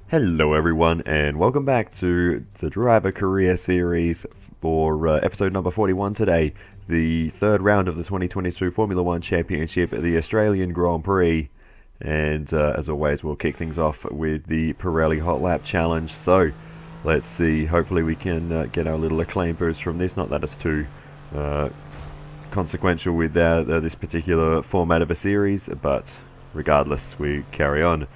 Hello everyone and welcome back to the Driver Career Series for episode number 41 today, the third round of the 2022 Formula 1 Championship at the Australian Grand Prix. And as always, we'll kick things off with the Pirelli Hot Lap Challenge. So let's see, hopefully we can get our little acclaim boost from this. Not that it's too consequential with this particular format of a series, but regardless, we carry on.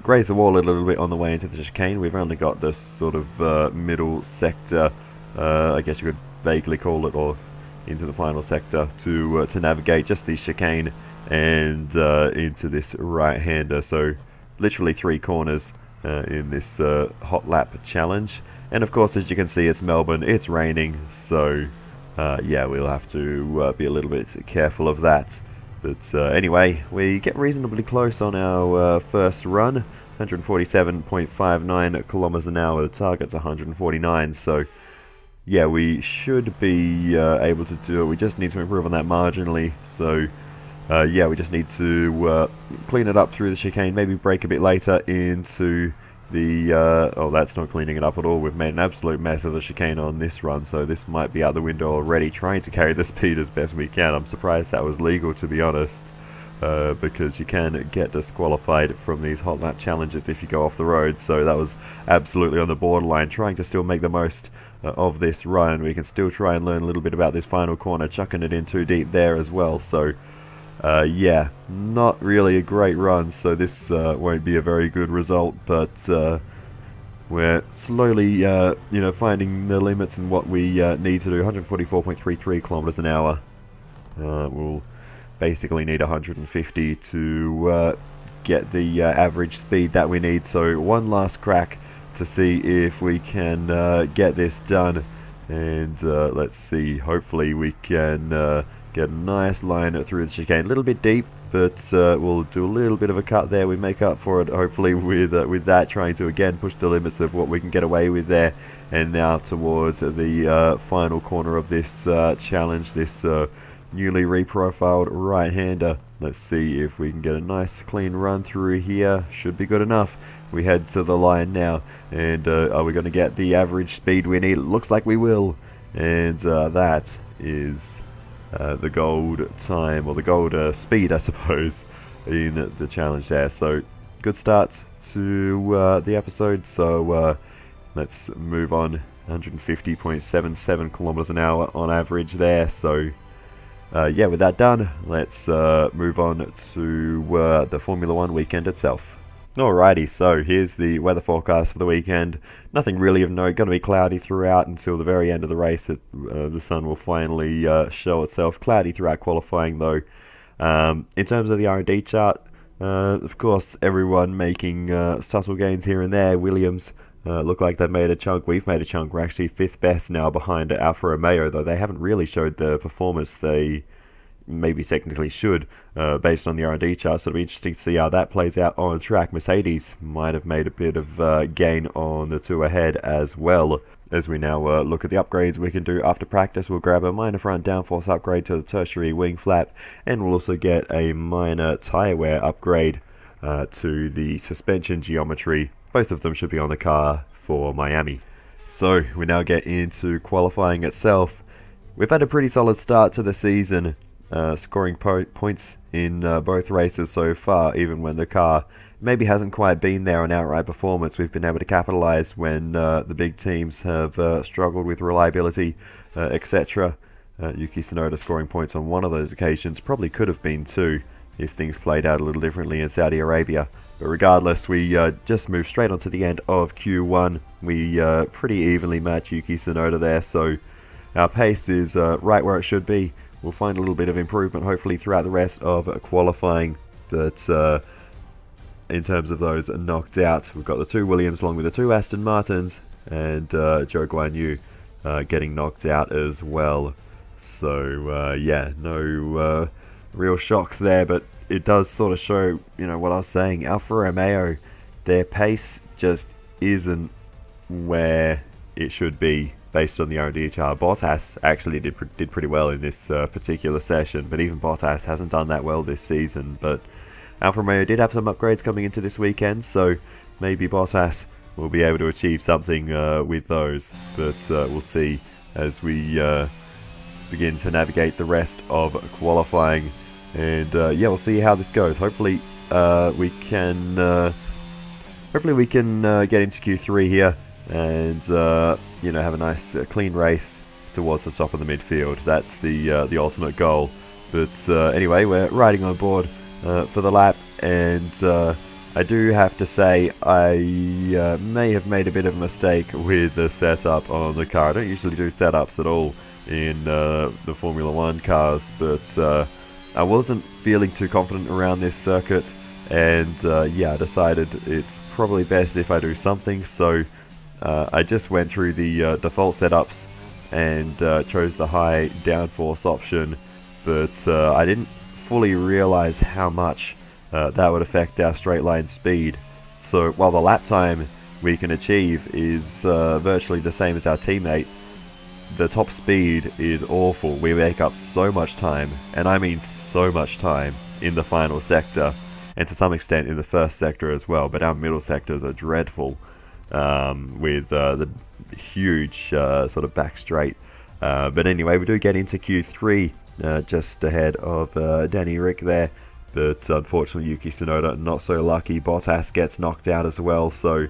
Graze the wall a little bit on the way into the chicane. We've only got this sort of middle sector, I guess you could vaguely call it, or into the final sector to navigate just the chicane and into this right-hander. So literally 3 corners in this hot lap challenge. And of course, as you can see, it's Melbourne. It's raining, so yeah, we'll have to be a little bit careful of that. But anyway, we get reasonably close on our first run, 147.59 kilometers an hour. The target's 149, so yeah, we should be able to do it. We just need to improve on that marginally. So yeah, we just need to clean it up through the chicane, maybe brake a bit later into the oh, that's not cleaning it up at all. We've made an absolute mess of the chicane on this run, so this might be out the window already, trying to carry the speed as best we can. I'm surprised that was legal, to be honest, because you can get disqualified from these hot lap challenges if you go off the road. So that was absolutely on the borderline, trying to still make the most of this run. We can still try and learn a little bit about this final corner, chucking it in too deep there as well. So yeah, not really a great run, so this won't be a very good result, but we're slowly, you know, finding the limits and what we need to do. 144.33 kilometers an hour. We'll basically need 150 to get the average speed that we need, so one last crack to see if we can get this done, and let's see, hopefully we can get a nice line through the chicane. A little bit deep, but we'll do a little bit of a cut there. We make up for it, hopefully, with that, trying to again push the limits of what we can get away with there. And now towards the final corner of this challenge, this newly reprofiled right-hander. Let's see if we can get a nice clean run through here. Should be good enough. We head to the line now, and are we going to get the average speed we need? It looks like we will, and that is the gold time, or the gold speed, I suppose, in the challenge there. So good start to the episode. So let's move on. 150.77 kilometers an hour on average there. So yeah, with that done, let's move on to the Formula 1 weekend itself. Alrighty, so here's the weather forecast for the weekend. Nothing really of note, going to be cloudy throughout until the very end of the race. The sun will finally show itself. Cloudy throughout qualifying though. In terms of the R&D chart, of course everyone making subtle gains here and there. Williams look like they've made a chunk. We've made a chunk. We're actually 5th best now behind Alfa Romeo, though they haven't really showed the performance they maybe technically should, based on the R&D chart. So it'll be interesting to see how that plays out on track. Mercedes might have made a bit of gain on the 2 ahead as well. As we now look at the upgrades we can do after practice, we'll grab a minor front downforce upgrade to the tertiary wing flap, and we'll also get a minor tyre wear upgrade to the suspension geometry. Both of them should be on the car for Miami. So we now get into qualifying itself. We've had a pretty solid start to the season, scoring points in both races so far. Even when the car maybe hasn't quite been there on outright performance, we've been able to capitalize when the big teams have struggled with reliability, etc. Yuki Tsunoda scoring points on one of those occasions, probably could have been 2 if things played out a little differently in Saudi Arabia. But regardless, we just move straight on to the end of Q1. We pretty evenly match Yuki Tsunoda there, so our pace is right where it should be. We'll find a little bit of improvement hopefully throughout the rest of qualifying, but in terms of those knocked out, we've got the 2 Williams along with the 2 Aston Martins, and Zhou Guanyu getting knocked out as well. So yeah, no real shocks there, but it does sort of show, you know, what I was saying. Alfa Romeo, their pace just isn't where it should be based on the R&D chart. Bottas actually did pretty well in this particular session, but even Bottas hasn't done that well this season. But Alfa Romeo did have some upgrades coming into this weekend, so maybe Bottas will be able to achieve something with those, but we'll see as we begin to navigate the rest of qualifying. And yeah, we'll see how this goes. Hopefully we can get into Q3 here and you know, have a nice clean race towards the top of the midfield. That's the ultimate goal. But anyway, we're riding on board for the lap, and I do have to say I may have made a bit of a mistake with the setup on the car. I don't usually do setups at all in the Formula 1 cars, but I wasn't feeling too confident around this circuit, and yeah, I decided it's probably best if I do something. So I just went through the default setups and chose the high downforce option, but I didn't fully realize how much that would affect our straight line speed. So while the lap time we can achieve is virtually the same as our teammate, the top speed is awful. We make up so much time, and I mean so much time, in the final sector, and to some extent in the first sector as well, but our middle sectors are dreadful, with the huge sort of back straight. But anyway, we do get into Q3 just ahead of Danny Rick there, but unfortunately Yuki Tsunoda not so lucky. Bottas gets knocked out as well, so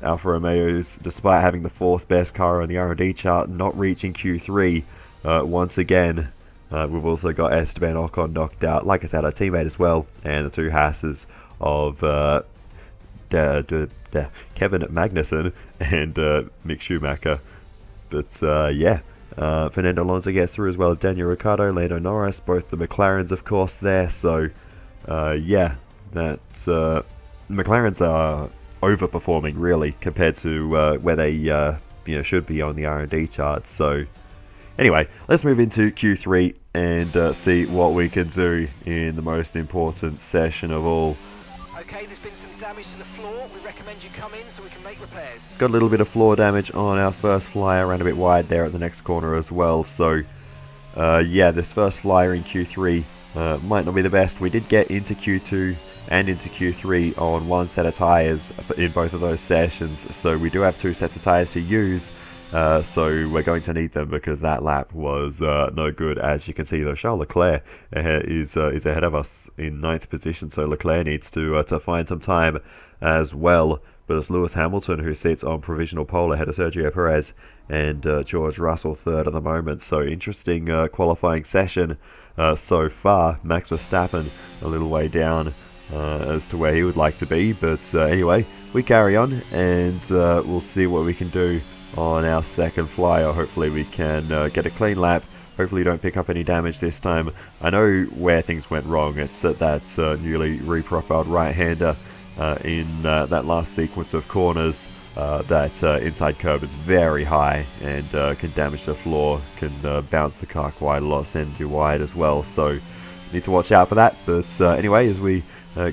Alfa Romeo's, despite having the 4th best car on the R&D chart, not reaching Q3 once again. We've also got Esteban Ocon knocked out, like I said, our teammate as well, and the 2 Hasses of Kevin Magnussen and Mick Schumacher. But yeah, Fernando Alonso gets through as well as Daniel Ricciardo, Lando Norris, both the McLarens of course there. So yeah, that McLarens are overperforming really compared to where they you know, should be on the R&D charts. So anyway, let's move into Q3 and see what we can do in the most important session of all. Okay, there's been some damage to the floor. We recommend you come in so we can make repairs. Got a little bit of floor damage on our first flyer, ran a bit wide there at the next corner as well. So yeah, this first flyer in Q3 might not be the best. We did get into Q2 and into Q3 on 1 set of tyres in both of those sessions, so we do have 2 sets of tyres to use. So we're going to need them because that lap was no good. As you can see, though, Charles Leclerc is ahead of us in 9th position, so Leclerc needs to find some time as well. But it's Lewis Hamilton who sits on provisional pole ahead of Sergio Perez and George Russell 3rd at the moment. So interesting qualifying session so far. Max Verstappen a little way down as to where he would like to be. But anyway, we carry on and we'll see what we can do on our second flyer. Hopefully we can get a clean lap. Hopefully don't pick up any damage this time. I know where things went wrong. It's at that newly reprofiled right-hander in that last sequence of corners. That inside curb is very high and can damage the floor, can bounce the car quite a lot, send you wide as well. So need to watch out for that. But anyway, as we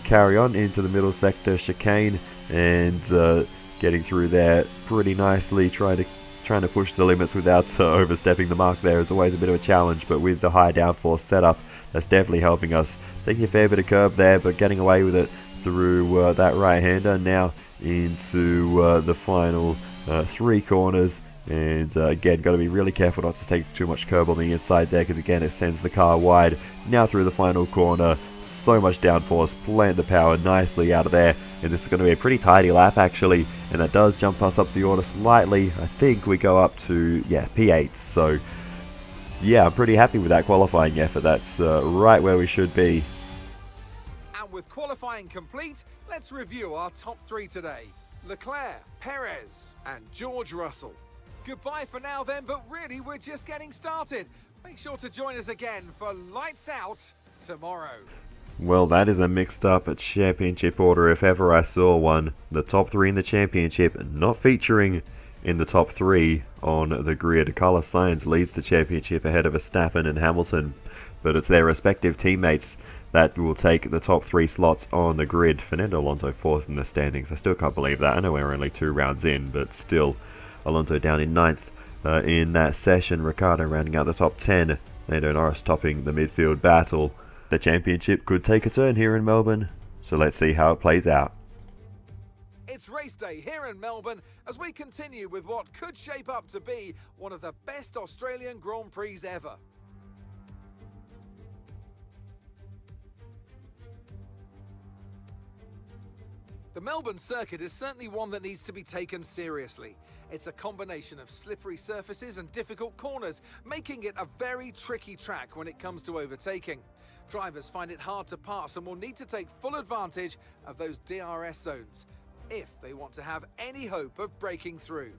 carry on into the middle sector chicane and getting through there pretty nicely, trying to push the limits without overstepping the mark there is always a bit of a challenge, but with the high downforce setup, that's definitely helping us. Taking a fair bit of curb there, but getting away with it through that right-hander. Now into the final 3 corners, and again, got to be really careful not to take too much curb on the inside there, because again, it sends the car wide. Now through the final corner, so much downforce, plant the power nicely out of there, and this is going to be a pretty tidy lap actually, and that does jump us up the order slightly. I think we go up to, yeah, P8, so yeah, I'm pretty happy with that qualifying effort. That's right where we should be. And with qualifying complete, let's review our top 3 today. Leclerc, Perez and George Russell. Goodbye for now then, but really we're just getting started. Make sure to join us again for Lights Out tomorrow. Well, that is a mixed up championship order if ever I saw one. The top 3 in the championship not featuring in the top 3 on the grid. Carlos Sainz leads the championship ahead of Verstappen and Hamilton, but it's their respective teammates that will take the top 3 slots on the grid. Fernando Alonso 4th in the standings. I still can't believe that. I know we're only 2 rounds in, but still, Alonso down in 9th in that session. Ricciardo rounding out the top 10. Lando Norris topping the midfield battle. The championship could take a turn here in Melbourne, so let's see how it plays out. It's race day here in Melbourne as we continue with what could shape up to be one of the best Australian Grand Prix ever. The Melbourne circuit is certainly one that needs to be taken seriously. It's a combination of slippery surfaces and difficult corners, making it a very tricky track when it comes to overtaking. Drivers find it hard to pass and will need to take full advantage of those DRS zones if they want to have any hope of breaking through.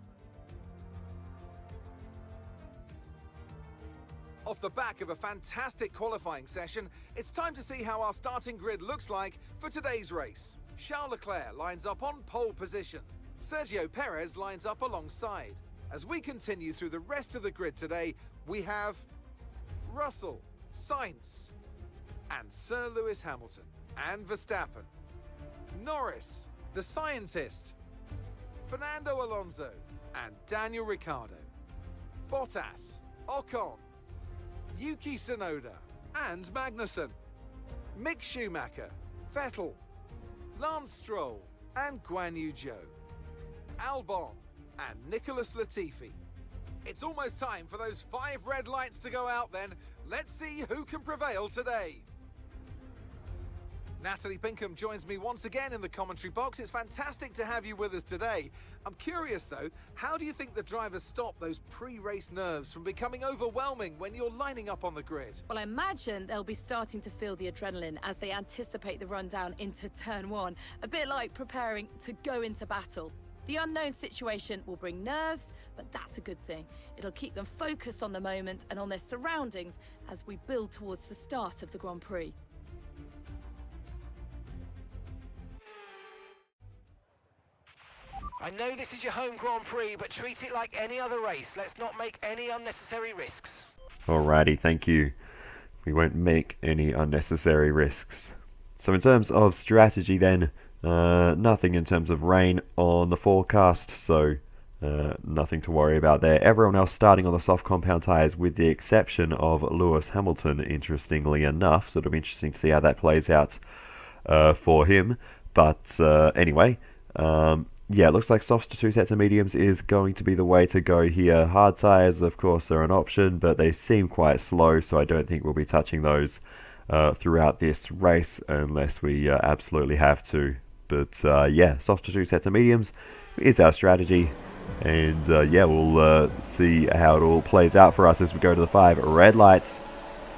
Off the back of a fantastic qualifying session, it's time to see how our starting grid looks like for today's race. Charles Leclerc lines up on pole position. Sergio Perez lines up alongside. As we continue through the rest of the grid today, we have Russell, Sainz, and Sir Lewis Hamilton, and Verstappen, Norris, the scientist, Fernando Alonso, and Daniel Ricciardo, Bottas, Ocon, Yuki Tsunoda, and Magnussen, Mick Schumacher, Vettel, Lance Stroll, and Guan Yu Zhou, Albon, and Nicholas Latifi. It's almost time for those 5 red lights to go out then. Let's see who can prevail today. Natalie Pinkham joins me once again in the commentary box. It's fantastic to have you with us today. I'm curious though, how do you think the drivers stop those pre-race nerves from becoming overwhelming when you're lining up on the grid? Well, I imagine they'll be starting to feel the adrenaline as they anticipate the rundown into turn 1, a bit like preparing to go into battle. The unknown situation will bring nerves, but that's a good thing. It'll keep them focused on the moment and on their surroundings as we build towards the start of the Grand Prix. I know this is your home Grand Prix, but treat it like any other race. Let's not make any unnecessary risks. Alrighty, thank you. We won't make any unnecessary risks. So in terms of strategy then, nothing in terms of rain on the forecast, so nothing to worry about there. Everyone else starting on the soft compound tyres with the exception of Lewis Hamilton, interestingly enough, so it'll be interesting to see how that plays out for him. But anyway, yeah, it looks like softs to 2 sets of mediums is going to be the way to go here. Hard tyres, of course, are an option, but they seem quite slow, so I don't think we'll be touching those throughout this race unless we absolutely have to. But yeah, soft to 2 sets of mediums is our strategy. And yeah, we'll see how it all plays out for us as we go to the 5 red lights.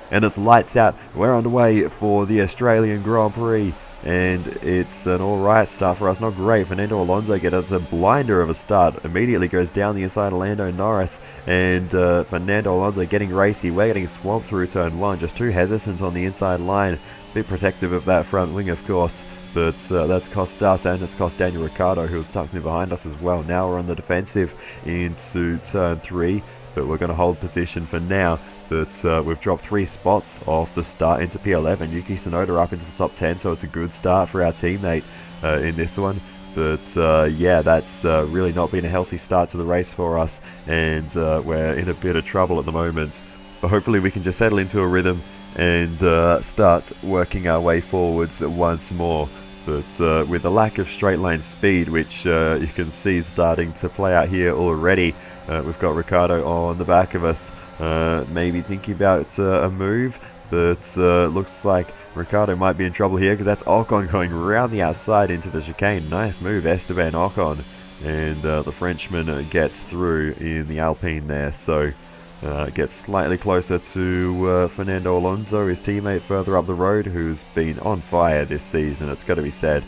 And it's lights out. We're underway for the Australian Grand Prix. And it's an alright start for us, not great. Fernando Alonso gets a blinder of a start, immediately goes down the inside of Lando Norris, and Fernando Alonso getting racy. We're getting swamped through turn 1, just too hesitant on the inside line, a bit protective of that front wing of course, but that's cost us, and it's cost Daniel Ricciardo, who was tucked in behind us as well. Now we're on the defensive into turn 3, but we're going to hold position for now. But we've dropped 3 spots off the start into P11. Yuki Tsunoda up into the top 10, so it's a good start for our teammate in this one. But yeah, that's really not been a healthy start to the race for us, and we're in a bit of trouble at the moment. But hopefully we can just settle into a rhythm and start working our way forwards once more. But with the lack of straight line speed, which you can see starting to play out here already, we've got Ricciardo on the back of us, maybe thinking about a move, but looks like Ricciardo might be in trouble here because that's Ocon going around the outside into the chicane. Nice move, Esteban Ocon, and the Frenchman gets through in the Alpine there, so gets slightly closer to Fernando Alonso, his teammate further up the road, who's been on fire this season, it's got to be said.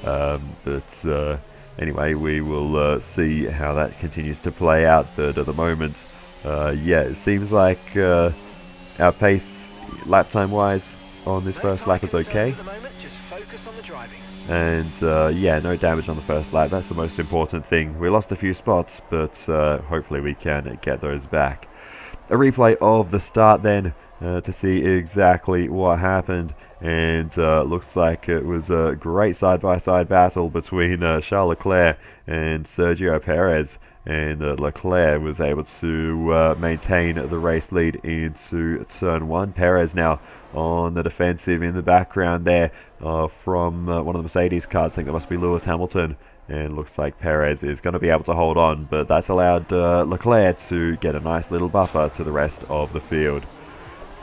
But anyway, we will see how that continues to play out, but at the moment, yeah, it seems like our pace, lap time wise, on this first lap is okay. Just focus on the driving. And yeah, no damage on the first lap, that's the most important thing. We lost a few spots, but hopefully we can get those back. A replay of the start then to see exactly what happened, and looks like it was a great side-by-side battle between Charles Leclerc and Sergio Perez, and Leclerc was able to maintain the race lead into turn 1. Perez now on the defensive in the background there from one of the Mercedes cars. I think that must be Lewis Hamilton, and looks like Perez is going to be able to hold on, but that's allowed Leclerc to get a nice little buffer to the rest of the field.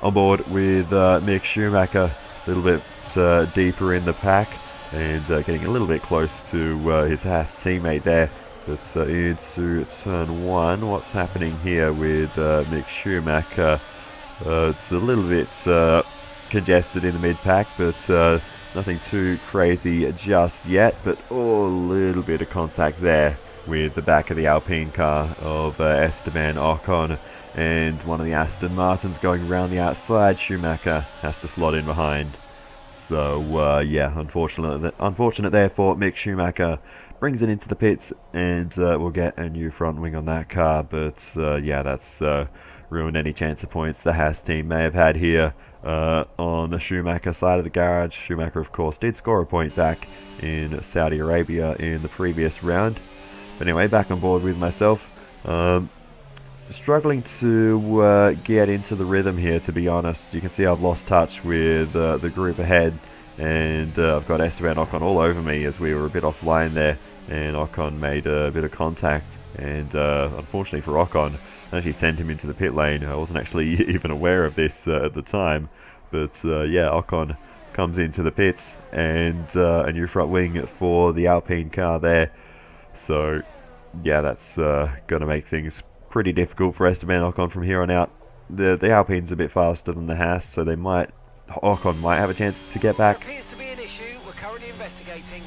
On board with Mick Schumacher, a little bit deeper in the pack, and getting a little bit close to his Haas teammate there. But into turn 1, what's happening here with Mick Schumacher? It's a little bit congested in the mid-pack, but nothing too crazy just yet. But a little bit of contact there with the back of the Alpine car of Esteban Ocon, and one of the Aston Martins going around the outside. Schumacher has to slot in behind. So yeah, unfortunate there for Mick Schumacher. Brings it into the pits, and we'll get a new front wing on that car. But yeah, that's ruined any chance of points the Haas team may have had here on the Schumacher side of the garage. Schumacher, of course, did score a point back in Saudi Arabia in the previous round. But anyway, back on board with myself. Struggling to get into the rhythm here, to be honest. You can see I've lost touch with the group ahead, and I've got Esteban Ocon all over me as we were a bit offline there, and Ocon made a bit of contact, and unfortunately for Ocon, I actually sent him into the pit lane. I wasn't actually even aware of this at the time, but yeah, Ocon comes into the pits, and a new front wing for the Alpine car there. So yeah, that's going to make things pretty difficult for Esteban Ocon from here on out. The Alpine's a bit faster than the Haas, so Ocon might have a chance to get back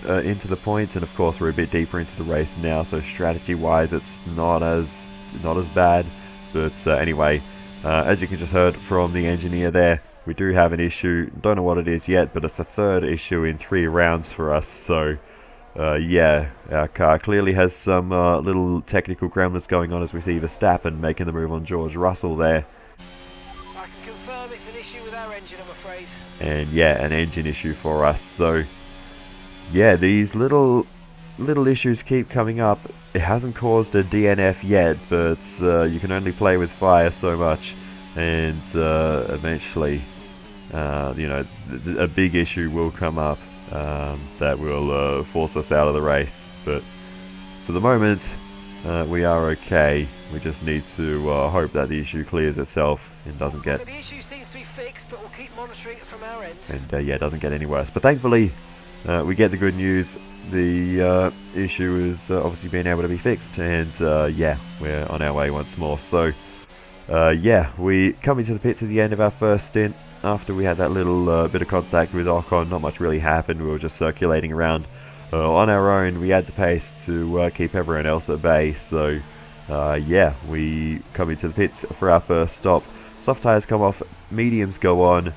into the points, and of course we're a bit deeper into the race now, so strategy-wise it's not as bad. But anyway, as you can just heard from the engineer there, we do have an issue. Don't know what it is yet, but it's the third issue in 3 rounds for us. So yeah, our car clearly has some little technical gremlins going on, as we see Verstappen making the move on George Russell there. I can confirm it's an issue with our engine, I'm afraid. And yeah, an engine issue for us. So yeah, these little issues keep coming up. It hasn't caused a DNF yet, but you can only play with fire so much, and eventually you know, a big issue will come up that will force us out of the race. But for the moment, we are okay. We just need to hope that the issue clears itself and doesn't get... So the issue seems to be fixed, but we'll keep monitoring it from our end. And yeah, it doesn't get any worse. But thankfully, we get the good news. The issue is obviously being able to be fixed, and yeah, we're on our way once more. So yeah, we come into the pits at the end of our first stint. After we had that little bit of contact with Ocon, not much really happened. We were just circulating around on our own. We had the pace to keep everyone else at bay. So yeah, we come into the pits for our first stop. Soft tyres come off, mediums go on,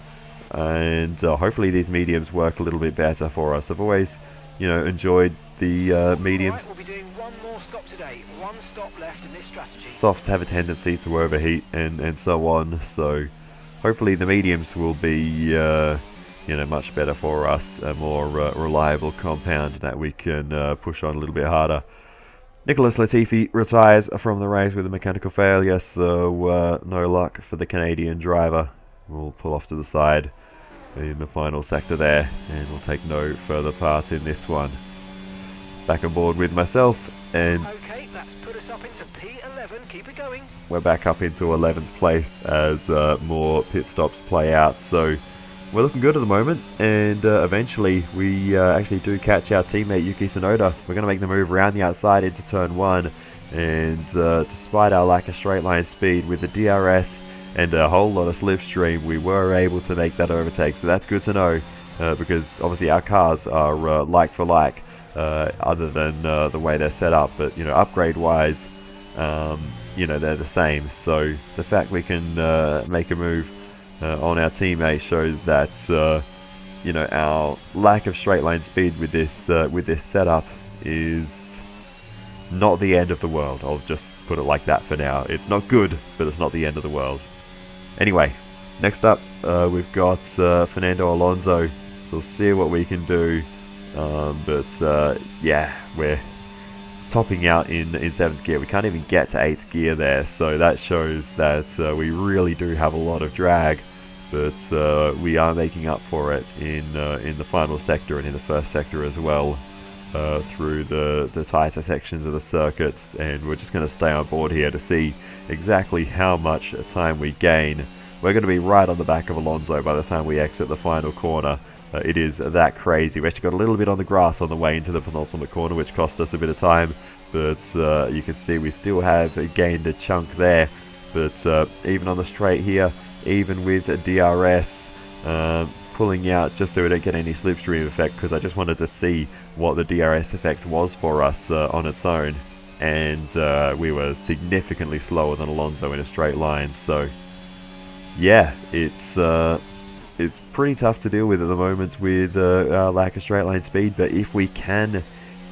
and hopefully these mediums work a little bit better for us. I've always, you know, enjoyed the mediums. Right, we'll be doing one more stop today. One stop left in this strategy. Softs have a tendency to overheat and so on. So hopefully the mediums will be, you know, much better for us, a more reliable compound that we can push on a little bit harder. Nicholas Latifi retires from the race with a mechanical failure, so no luck for the Canadian driver. We'll pull off to the side in the final sector there, and we'll take no further part in this one. Back on board with myself, and okay, that's put us up into P11. Keep it going. We're back up into 11th place as more pit stops play out. So we're looking good at the moment, and eventually we actually do catch our teammate Yuki Tsunoda. We're going to make the move around the outside into turn 1, and despite our lack of straight line speed with the DRS and a whole lot of slipstream, we were able to make that overtake. So that's good to know, because obviously our cars are like for like, other than the way they're set up, but you know, upgrade wise, you know, they're the same. So the fact we can make a move on our teammate shows that you know, our lack of straight line speed with this setup is not the end of the world. I'll just put it like that for now. It's not good, but it's not the end of the world. Anyway, next up we've got Fernando Alonso, so we'll see what we can do. But yeah, we're topping out in 7th gear. We can't even get to 8th gear there, so that shows that we really do have a lot of drag, but we are making up for it in the final sector and in the first sector as well. through the tighter sections of the circuit, and we're just going to stay on board here to see exactly how much time we gain. We're going to be right on the back of Alonso by the time we exit the final corner. It is that crazy. We actually got a little bit on the grass on the way into the penultimate corner, which cost us a bit of time, but you can see we still have gained a chunk there. But even on the straight here, even with DRS pulling out just so we don't get any slipstream effect, because I just wanted to see what the DRS effect was for us on its own, and we were significantly slower than Alonso in a straight line. So yeah, it's pretty tough to deal with at the moment with our lack of straight line speed. But if we can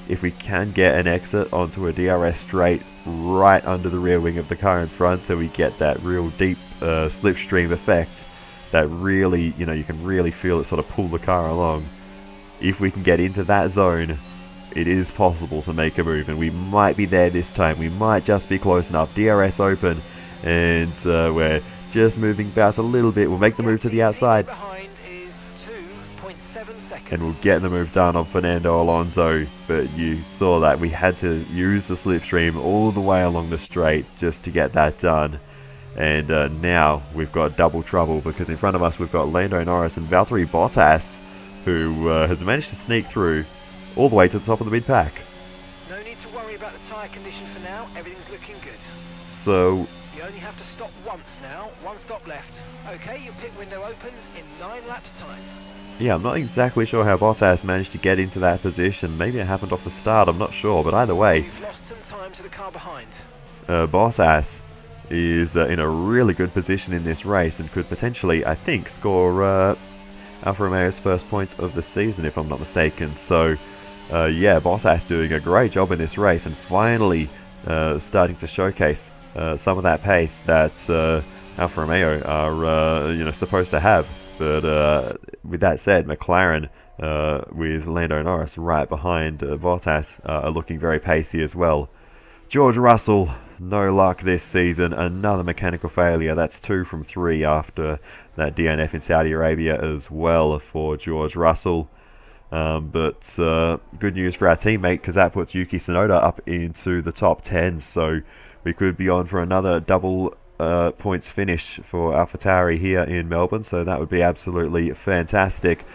get an exit onto a DRS straight right under the rear wing of the car in front, so we get that real deep slipstream effect that really, you can really feel it sort of pull the car along. If we can get into that zone, it is possible to make a move, and we might be there this time. We might just be close enough. DRS open, and we're just moving about a little bit. We'll make the move to the outside, and we'll get the move done on Fernando Alonso. But you saw that we had to use the slipstream all the way along the straight just to get that done. And now we've got double trouble, because in front of us we've got Lando Norris and Valtteri Bottas, who has managed to sneak through all the way to the top of the mid-pack. No need to worry about the tyre condition for now. Everything's looking good. So You only have to stop once now. One stop left. Okay, your pit window opens in 9 laps time. yeah, I'm not exactly sure how Bottas managed to get into that position. Maybe it happened off the start, I'm not sure. But either way, You've lost some time to the car behind. Bottas is in a really good position in this race and could potentially, I think, score Alfa Romeo's first points of the season, if I'm not mistaken. So yeah, Bottas doing a great job in this race, and finally starting to showcase some of that pace that Alfa Romeo are supposed to have. But with that said, McLaren with Lando Norris right behind Bottas are looking very pacey as well. George Russell, no luck this season. Another mechanical failure. That's 2 from 3 after that DNF in Saudi Arabia as well for George Russell. But good news for our teammate, because that puts Yuki Tsunoda up into the top 10. So we could be on for another double points finish for AlphaTauri here in Melbourne. So that would be absolutely fantastic.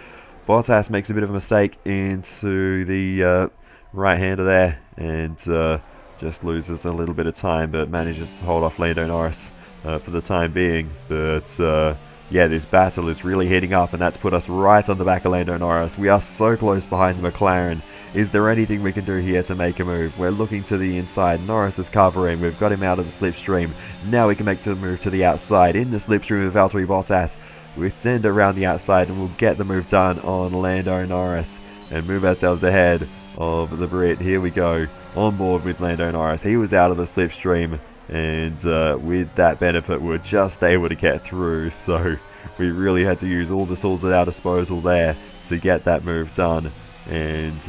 Bottas makes a bit of a mistake into the right-hander there, and just loses a little bit of time, but manages to hold off Lando Norris for the time being. But yeah, this battle is really heating up, and that's put us right on the back of Lando Norris. We are so close behind the McLaren. Is there anything we can do here to make a move? We're looking to the inside. Norris is covering. We've got him out of the slipstream. Now we can make the move to the outside. In the slipstream of Valtteri Bottas. We send it around the outside, and we'll get the move done on Lando Norris and move ourselves ahead of the Brit. Here we go, on board with Lando Norris. He was out of the slipstream, and with that benefit we're just able to get through. So we really had to use all the tools at our disposal there to get that move done. And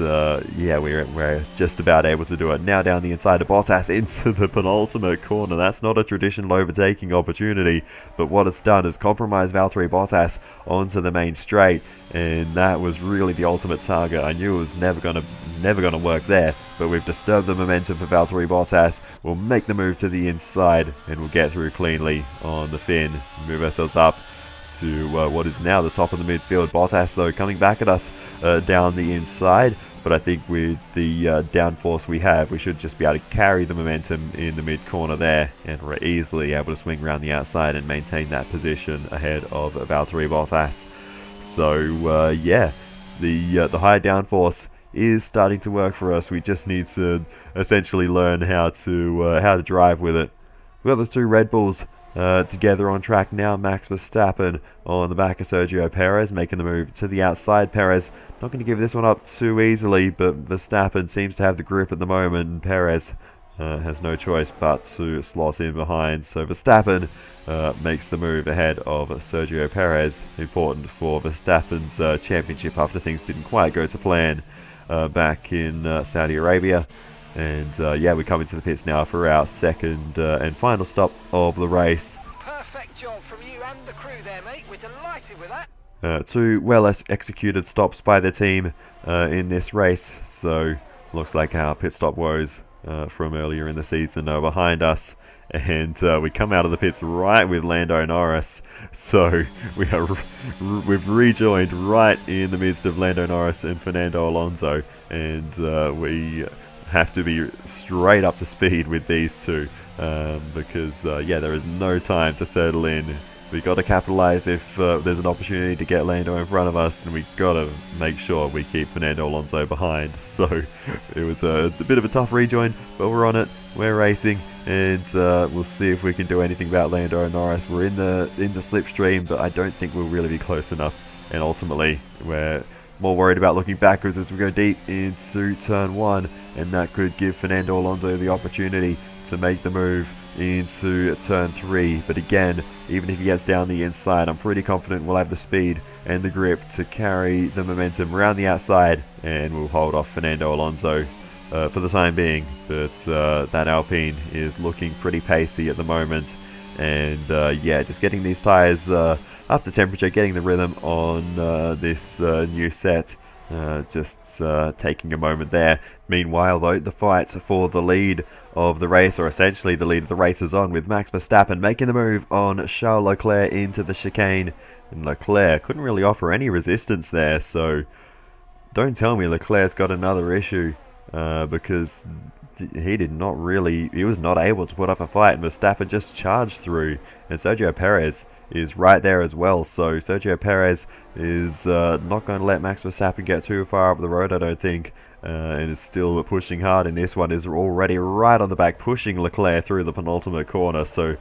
yeah, we're just about able to do it. Now down the inside of Bottas into the penultimate corner. That's not a traditional overtaking opportunity, but what it's done is compromise Valtteri Bottas onto the main straight, and that was really the ultimate target. I knew it was never gonna work there, but we've disturbed the momentum for Valtteri Bottas. We'll make the move to the inside, and we'll get through cleanly on the fin, move ourselves up to what is now the top of the midfield. Bottas, though, coming back at us down the inside, but I think with the downforce we have, we should just be able to carry the momentum in the mid-corner there, and we're easily able to swing around the outside and maintain that position ahead of Valtteri Bottas. So yeah, the high downforce is starting to work for us. We just need to essentially learn how to drive with it. We've got the 2 Red Bulls together on track now. Max Verstappen on the back of Sergio Perez, making the move to the outside. Perez not going to give this one up too easily, but Verstappen seems to have the grip at the moment, and Perez has no choice but to slot in behind. So Verstappen makes the move ahead of Sergio Perez. Important for Verstappen's championship after things didn't quite go to plan back in Saudi Arabia. And yeah, we come into the pits now for our second and final stop of the race. Perfect job from you and the crew there, mate. We're delighted with that. 2 well executed stops by the team in this race. So Looks like our pit stop woes from earlier in the season are behind us. And we come out of the pits right with Lando Norris, so we've rejoined right in the midst of Lando Norris and Fernando Alonso, and we have to be straight up to speed with these two, because yeah, there is no time to settle in. We got to capitalize if there's an opportunity to get Lando in front of us, and we got to make sure we keep Fernando Alonso behind. So it was a bit of a tough rejoin, but we're on it. We're racing, and we'll see if we can do anything about Lando Norris. We're in the slipstream, but I don't think we'll really be close enough. And ultimately, we're more worried about looking backwards as we go deep into turn 1, and that could give Fernando Alonso the opportunity to make the move into turn 3. But again, even if he gets down the inside, I'm pretty confident we'll have the speed and the grip to carry the momentum around the outside, and we'll hold off Fernando Alonso for the time being. But that Alpine is looking pretty pacey at the moment, and yeah, just getting these tyres up to temperature, getting the rhythm on this new set. Just taking a moment there. Meanwhile, though, the fight for the lead of the race, or essentially the lead of the race, is on, with Max Verstappen making the move on Charles Leclerc into the chicane. And Leclerc couldn't really offer any resistance there, so don't tell me Leclerc's got another issue, because he was not able to put up a fight, and Verstappen just charged through, and Sergio Perez is right there as well. So Sergio Perez is not going to let Max Verstappen get too far up the road, I don't think, and is still pushing hard. And this one is already right on the back, pushing Leclerc through the penultimate corner. So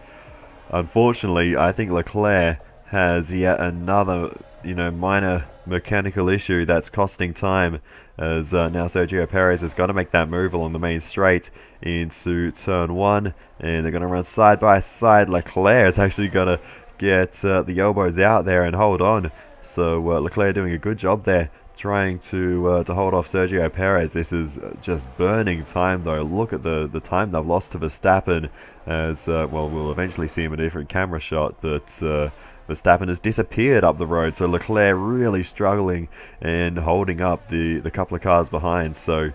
unfortunately, I think Leclerc has yet another minor mechanical issue that's costing time, as now Sergio Perez has got to make that move along the main straight into turn 1, and they're going to run side by side. Leclerc is actually going to get the elbows out there and hold on, so Leclerc doing a good job there, trying to hold off Sergio Perez. This is just burning time, though. Look at the time they've lost to Verstappen, as well, we'll eventually see him in a different camera shot, but Verstappen has disappeared up the road, so Leclerc really struggling and holding up the couple of cars behind. So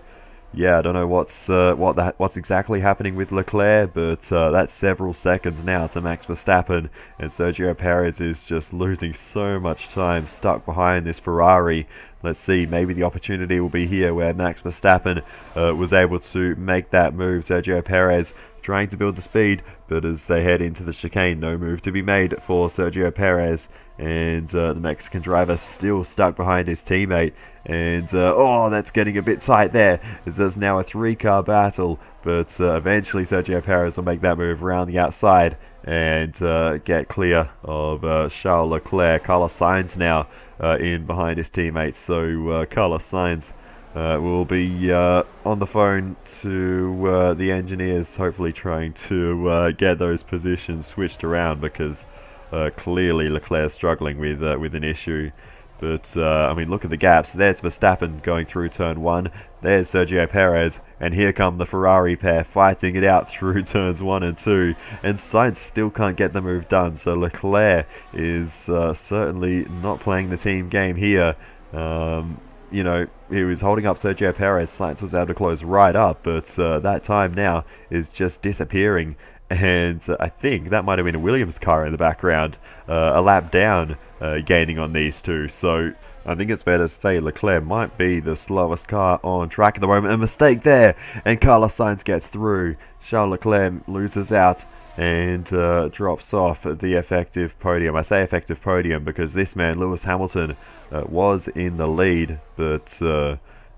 yeah, I don't know what's exactly happening with Leclerc, but that's several seconds now to Max Verstappen, and Sergio Perez is just losing so much time stuck behind this Ferrari. Let's see, maybe the opportunity will be here where Max Verstappen was able to make that move. Sergio Perez trying to build the speed, but as they head into the chicane, no move to be made for Sergio Perez, and the Mexican driver still stuck behind his teammate, and oh, that's getting a bit tight there, as there's now a 3-car battle, but eventually Sergio Perez will make that move around the outside and get clear of Charles Leclerc. Carlos Sainz now in behind his teammates, so Carlos Sainz will be on the phone to the engineers, hopefully trying to get those positions switched around, because clearly Leclerc's struggling with an issue. But I mean, look at the gaps. There's Verstappen going through turn 1. There's Sergio Perez, and here come the Ferrari pair fighting it out through turns 1 and 2. And Sainz still can't get the move done, so Leclerc is certainly not playing the team game here. He was holding up Sergio Perez. Sainz was able to close right up, but that time now is just disappearing. And I think that might have been a Williams car in the background, a lap down, gaining on these two. So I think it's fair to say Leclerc might be the slowest car on track at the moment. A mistake there, and Carlos Sainz gets through. Charles Leclerc loses out and drops off the effective podium. I say effective podium because this man, Lewis Hamilton, was in the lead, but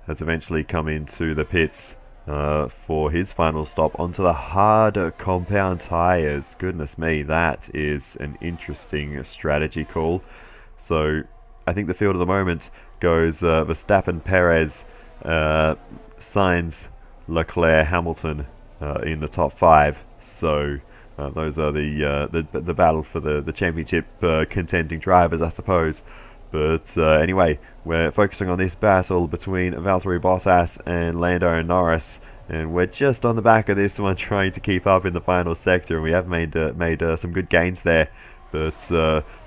has eventually come into the pits for his final stop onto the hard compound tyres. Goodness me, that is an interesting strategy call. So I think the field at the moment goes Verstappen, Perez, Sainz, Leclerc, Hamilton in the top 5. So those are the battle for the championship contending drivers, I suppose. But anyway, we're focusing on this battle between Valtteri Bottas and Lando Norris, and we're just on the back of this one trying to keep up in the final sector, and we have made some good gains there. But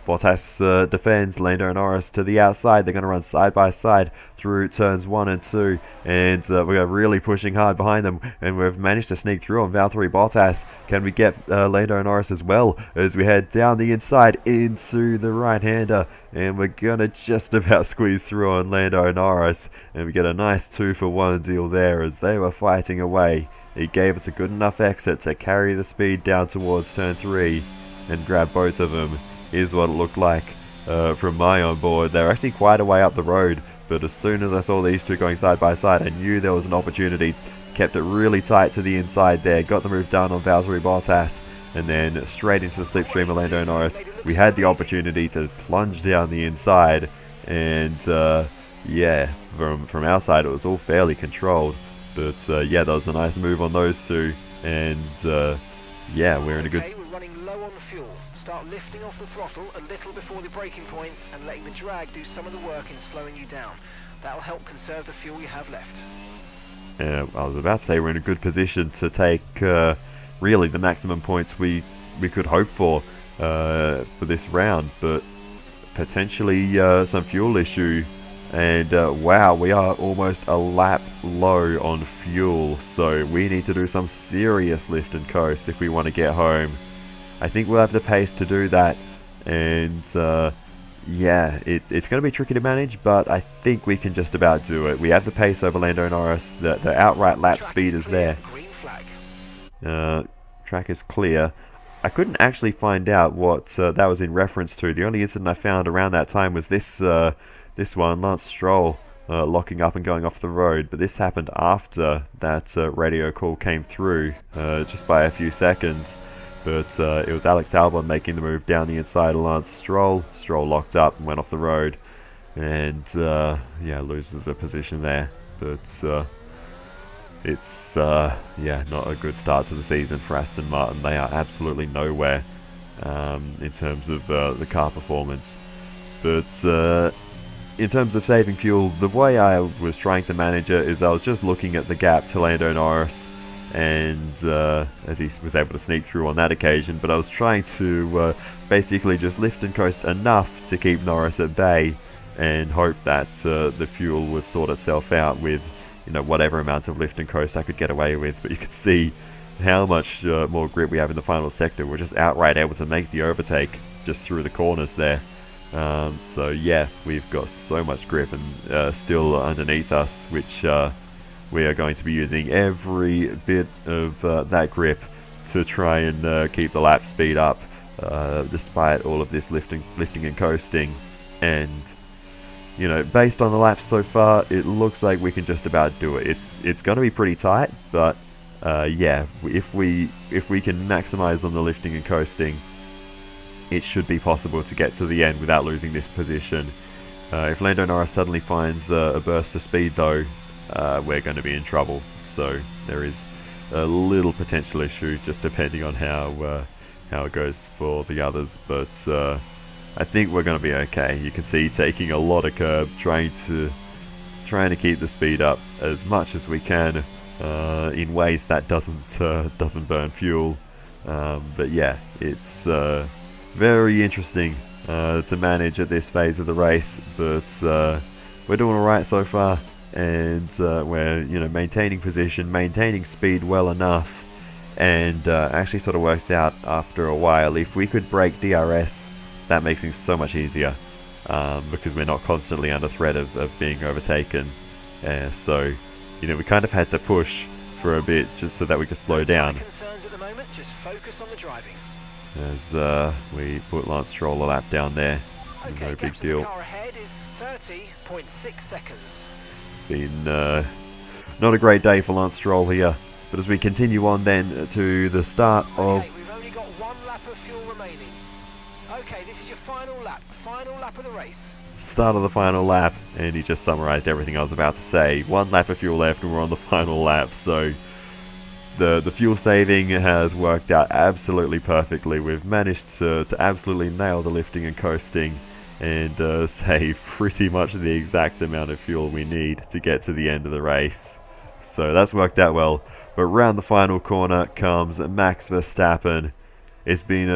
Bottas defends Lando and Norris to the outside. They're going to run side by side through turns 1 and 2, and we are really pushing hard behind them, and we've managed to sneak through on Valtteri Bottas. Can we get Lando and Norris as well as we head down the inside into the right-hander, and we're going to just about squeeze through on Lando and Norris, and we get a nice 2-for-1 deal there as they were fighting away. He gave us a good enough exit to carry the speed down towards turn 3 and grab both of them, is what it looked like from my onboard. They're actually quite a way up the road, but as soon as I saw these two going side by side, I knew there was an opportunity. Kept it really tight to the inside there, got the move done on Valtteri Bottas, and then straight into the slipstream of Lando Norris. We had the opportunity to plunge down the inside, and yeah, from our side it was all fairly controlled. But yeah, that was a nice move on those two, and yeah, we're in a good... Okay, we're running low on fuel. Start lifting off the throttle a little before the braking points and letting the drag do some of the work in slowing you down. That'll help conserve the fuel you have left. I was about to say we're in a good position to take really the maximum points we could hope for this round, but potentially some fuel issue. And wow, we are almost a lap low on fuel, so we need to do some serious lift and coast if we want to get home. I think we'll have the pace to do that, and yeah, it's going to be tricky to manage, but I think we can just about do it. We have the pace over Lando Norris, the outright lap speed is there. Green flag. Track is clear. I couldn't actually find out what that was in reference to. The only incident I found around that time was this one, Lance Stroll locking up and going off the road, but this happened after that radio call came through, just by a few seconds. But it was Alex Albon making the move down the inside of Lance Stroll. Stroll locked up and went off the road, and yeah, loses a position there. But it's yeah, not a good start to the season for Aston Martin. They are absolutely nowhere in terms of the car performance. But in terms of saving fuel, the way I was trying to manage it is I was just looking at the gap to Lando Norris, and as he was able to sneak through on that occasion, but I was trying to basically just lift and coast enough to keep Norris at bay and hope that the fuel would sort itself out with, you know, whatever amount of lift and coast I could get away with. But you could see how much more grip we have in the final sector. We're just outright able to make the overtake just through the corners there. So yeah, we've got so much grip and still underneath us, which we are going to be using every bit of that grip to try and keep the lap speed up, despite all of this lifting and coasting. And you know, based on the laps so far, it looks like we can just about do it. It's going to be pretty tight, but yeah, if we can maximize on the lifting and coasting, it should be possible to get to the end without losing this position. If Lando Norris suddenly finds a burst of speed, though, we're going to be in trouble. So there is a little potential issue, just depending on how it goes for the others. But I think we're going to be okay. You can see taking a lot of curb, trying to keep the speed up as much as we can in ways that doesn't burn fuel. But yeah, it's very interesting to manage at this phase of the race, but we're doing alright so far, and we're, you know, maintaining position, maintaining speed well enough, and actually sort of worked out after a while, if we could break DRS, that makes things so much easier, because we're not constantly under threat of being overtaken. So, you know, we kind of had to push for a bit just so that we could slow down. Concerns at the moment, just focus on the driving. As we put Lance Stroll a lap down there. Okay, No big deal. The car ahead is 30.6 seconds. It's been not a great day for Lance Stroll here. But as we continue on then to the start of... Okay, we've only got one lap of fuel remaining. Okay, this is your final lap of the race. Start of the final lap, and he just summarized everything I was about to say. One lap of fuel left and we're on the final lap, so the fuel saving has worked out absolutely perfectly. We've managed to absolutely nail the lifting and coasting and save pretty much the exact amount of fuel we need to get to the end of the race. So that's worked out well. But round the final corner comes Max Verstappen, It's been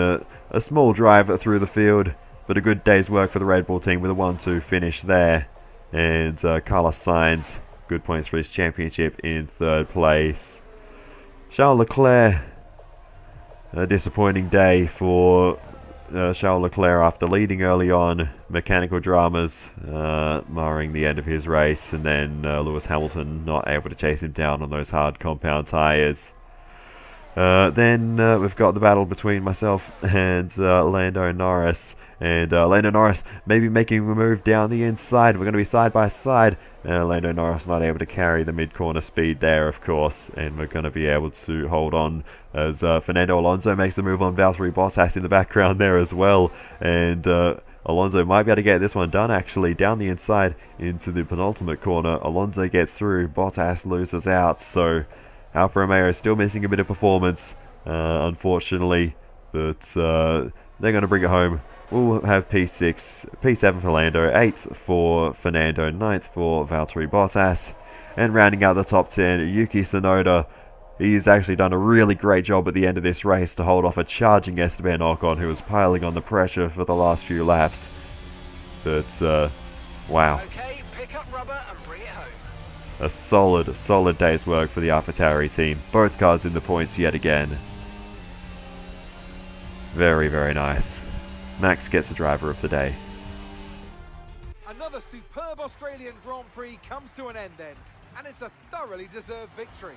a small drive through the field, but a good day's work for the Red Bull team with a 1-2 finish there. And Carlos Sainz, good points for his championship in 3rd place. Charles Leclerc, a disappointing day for Charles Leclerc after leading early on. Mechanical dramas marring the end of his race, and then Lewis Hamilton not able to chase him down on those hard compound tyres. Then we've got the battle between myself and Lando Norris. And Lando Norris maybe making a move down the inside. We're going to be side by side. Lando Norris not able to carry the mid-corner speed there, of course. And we're going to be able to hold on as Fernando Alonso makes a move on Valtteri Bottas in the background there as well. And Alonso might be able to get this one done, actually, down the inside into the penultimate corner. Alonso gets through. Bottas loses out. So Alfa Romeo is still missing a bit of performance, unfortunately, but they're going to bring it home. We'll have P6, P7 for Lando, 8th for Fernando, 9th for Valtteri Bottas, and rounding out the top 10, Yuki Tsunoda. He's actually done a really great job at the end of this race to hold off a charging Esteban Ocon, who was piling on the pressure for the last few laps. But, wow. Okay, pick up rubber and bring it home. A solid day's work for the AlphaTauri team. Both cars in the points yet again. Very, very nice. Max gets the driver of the day. Another superb Australian Grand Prix comes to an end then, and it's a thoroughly deserved victory.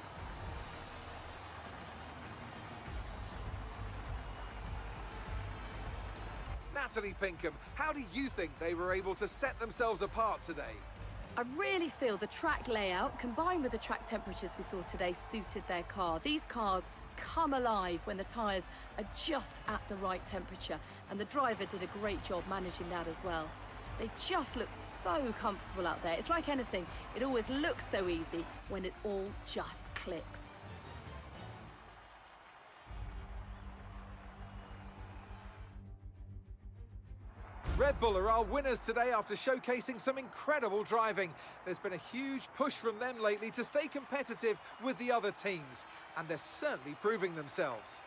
Natalie Pinkham, how do you think they were able to set themselves apart today? I really feel the track layout combined with the track temperatures we saw today suited their car. These cars come alive when the tyres are just at the right temperature, and the driver did a great job managing that as well. They just look so comfortable out there. It's like anything, it always looks so easy when it all just clicks. Red Bull are our winners today after showcasing some incredible driving. There's been a huge push from them lately to stay competitive with the other teams, and they're certainly proving themselves.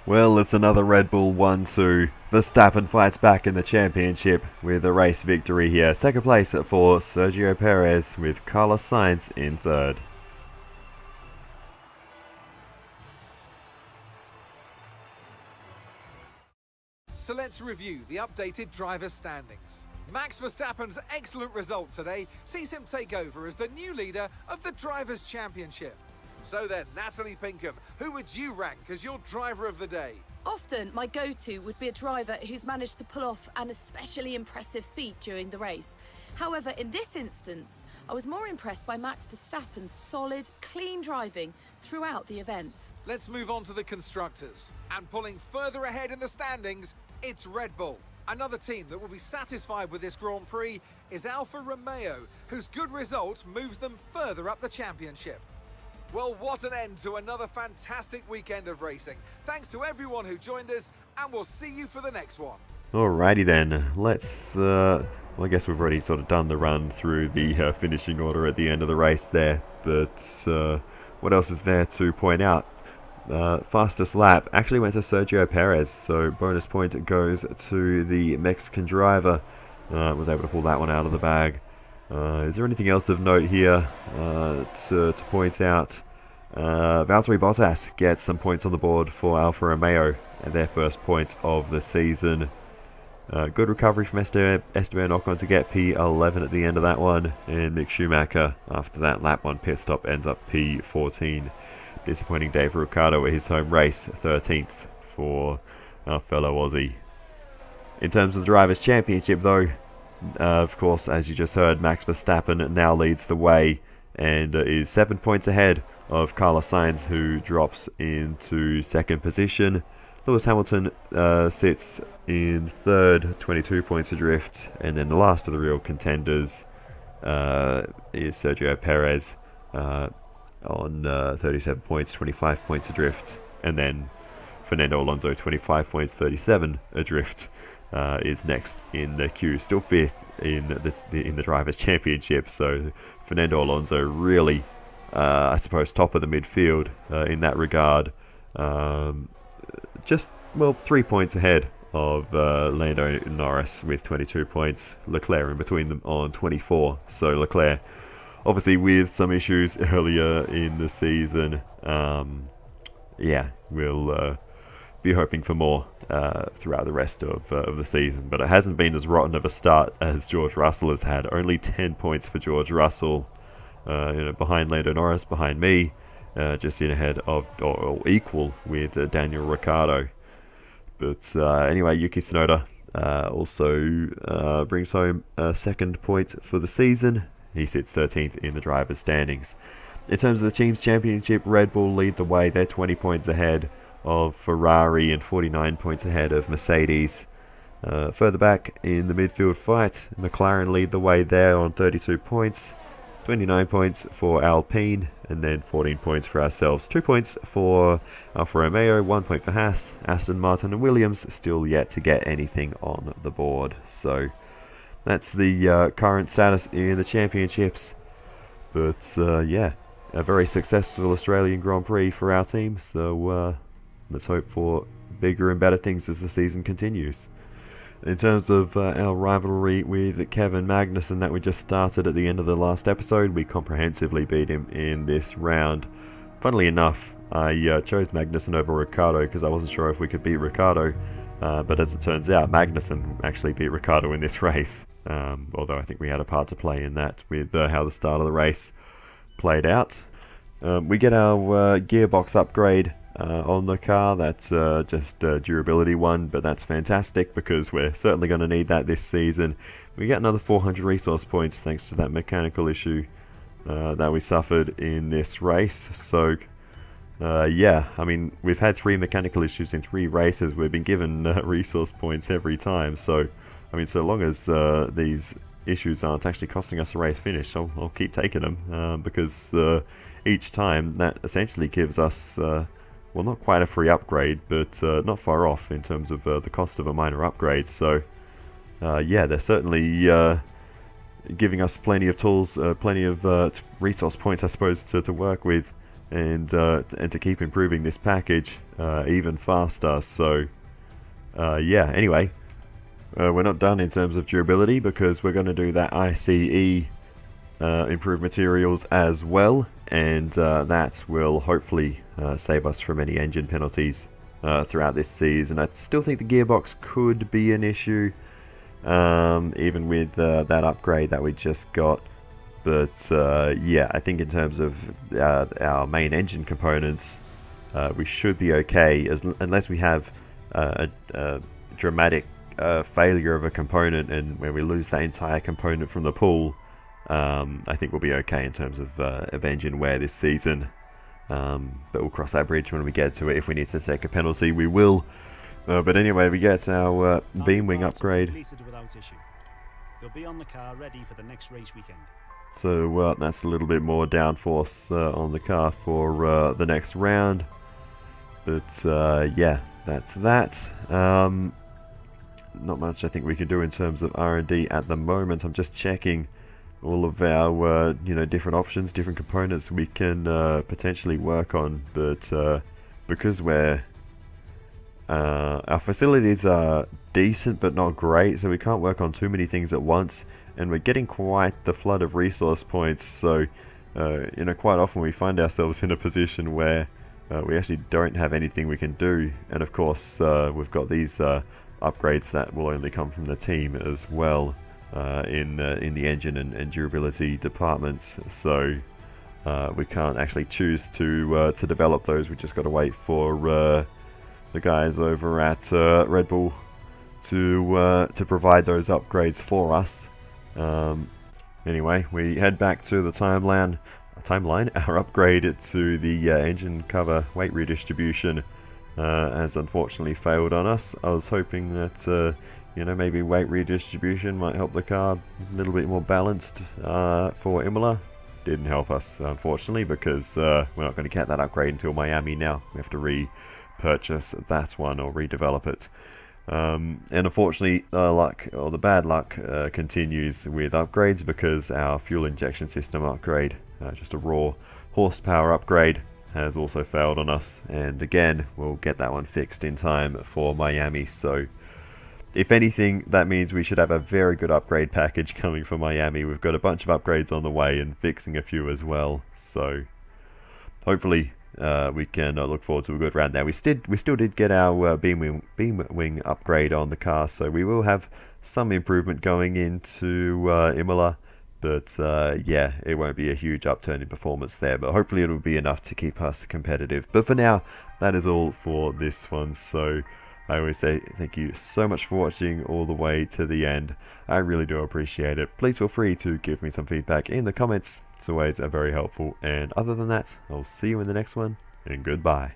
Well, it's another Red Bull 1-2. Verstappen fights back in the championship with a race victory here. Second place for Sergio Perez with Carlos Sainz in 3rd. So let's review the updated driver's standings. Max Verstappen's excellent result today sees him take over as the new leader of the Drivers' Championship. So then, Natalie Pinkham, who would you rank as your driver of the day? Often, my go-to would be a driver who's managed to pull off an especially impressive feat during the race. However, in this instance, I was more impressed by Max Verstappen's solid, clean driving throughout the event. Let's move on to the constructors. And pulling further ahead in the standings, it's Red Bull. Another team that will be satisfied with this Grand Prix is Alfa Romeo, whose good result moves them further up the championship. Well, what an end to another fantastic weekend of racing. Thanks to everyone who joined us, and we'll see you for the next one. Alrighty then, let's, well, I guess we've already sort of done the run through the finishing order at the end of the race there, but what else is there to point out? Fastest lap actually went to Sergio Perez, so bonus point goes to the Mexican driver. Was able to pull that one out of the bag. Is there anything else of note here to point out? Valtteri Bottas gets some points on the board for Alfa Romeo and their first points of the season. Good recovery from Esteban Ocon to get P11 at the end of that one, and Mick Schumacher after that lap 1 pit stop ends up P14. Disappointing day for Ricciardo at his home race, 13th for our fellow Aussie. In terms of the Drivers' Championship though, of course, as you just heard, Max Verstappen now leads the way and is 7 points ahead of Carlos Sainz, who drops into 2nd position. Lewis Hamilton sits in 3rd, 22 points adrift, and then the last of the real contenders is Sergio Perez on 37 points, 25 points adrift, and then Fernando Alonso 25 points, 37 adrift, is next in the queue, still 5th in the Drivers' Championship. So Fernando Alonso really, I suppose, top of the midfield in that regard. Just, 3 points ahead of Lando Norris with 22 points. Leclerc in between them on 24. So Leclerc, obviously with some issues earlier in the season, we'll be hoping for more throughout the rest of the season. But it hasn't been as rotten of a start as George Russell has had. Only 10 points for George Russell, behind Lando Norris, behind me, just in ahead of, or equal with Daniel Ricciardo. But anyway, Yuki Tsunoda also brings home a second point for the season. He sits 13th in the drivers' standings. In terms of the team's championship, Red Bull lead the way. They're 20 points ahead of Ferrari and 49 points ahead of Mercedes. Further back in the midfield fight, McLaren lead the way there on 32 points. 29 points for Alpine, and then 14 points for ourselves. 2 points for Alfa Romeo, 1 point for Haas, Aston Martin and Williams still yet to get anything on the board. So that's the current status in the championships. But a very successful Australian Grand Prix for our team. So let's hope for bigger and better things as the season continues. In terms of our rivalry with Kevin Magnussen that we just started at the end of the last episode, we comprehensively beat him in this round. Funnily enough, I chose Magnussen over Ricciardo because I wasn't sure if we could beat Ricciardo, but as it turns out, Magnussen actually beat Ricciardo in this race, although I think we had a part to play in that with how the start of the race played out. We get our gearbox upgrade on the car. That's just a durability one, but that's fantastic because we're certainly going to need that this season. We get another 400 resource points thanks to that mechanical issue that we suffered in this race. So we've had 3 mechanical issues in 3 races. We've been given resource points every time. So so long as these issues aren't actually costing us a race finish, I'll keep taking them, because each time that essentially gives us not quite a free upgrade, but not far off in terms of the cost of a minor upgrade. So they're certainly giving us plenty of tools, plenty of resource points, I suppose, to work with, and to keep improving this package even faster. So anyway, we're not done in terms of durability, because we're going to do that ICE improved materials as well, and that will hopefully save us from any engine penalties throughout this season. I still think the gearbox could be an issue, even with that upgrade that we just got. But I think in terms of our main engine components, we should be okay, unless we have a dramatic failure of a component and where we lose that entire component from the pool. I think we'll be okay in terms of engine wear this season, but we'll cross that bridge when we get to it. If we need to take a penalty, we will. But anyway, we get our beam wing upgrade. They'll be on the car ready for the next race weekend. So that's a little bit more downforce on the car for the next round. But that's that. Not much I think we can do in terms of R&D at the moment. I'm just checking all of our different options, different components we can potentially work on, but because our facilities are decent but not great, so we can't work on too many things at once, and we're getting quite the flood of resource points. So quite often we find ourselves in a position where we actually don't have anything we can do. And of course we've got these upgrades that will only come from the team as well, in the engine and durability departments. So we can't actually choose to develop those. We just got to wait for the guys over at Red Bull to provide those upgrades for us. Anyway, we head back to the timeline. Our upgrade to the engine cover weight redistribution has unfortunately failed on us. I was hoping that maybe weight redistribution might help the car a little bit more balanced for Imola, didn't help us, unfortunately, because we're not going to get that upgrade until Miami now. We have to repurchase that one or redevelop it. And unfortunately, the bad luck continues with upgrades, because our fuel injection system upgrade, just a raw horsepower upgrade, has also failed on us. And again, we'll get that one fixed in time for Miami. So if anything, that means we should have a very good upgrade package coming for Miami. We've got a bunch of upgrades on the way and fixing a few as well. So hopefully we can look forward to a good round there. We still did get our beam wing upgrade on the car, so we will have some improvement going into Imola. But yeah, it won't be a huge upturn in performance there, but hopefully it'll be enough to keep us competitive. But for now, that is all for this one. So I always say thank you so much for watching all the way to the end. I really do appreciate it. Please feel free to give me some feedback in the comments. It's always very helpful. And other than that, I'll see you in the next one, and goodbye.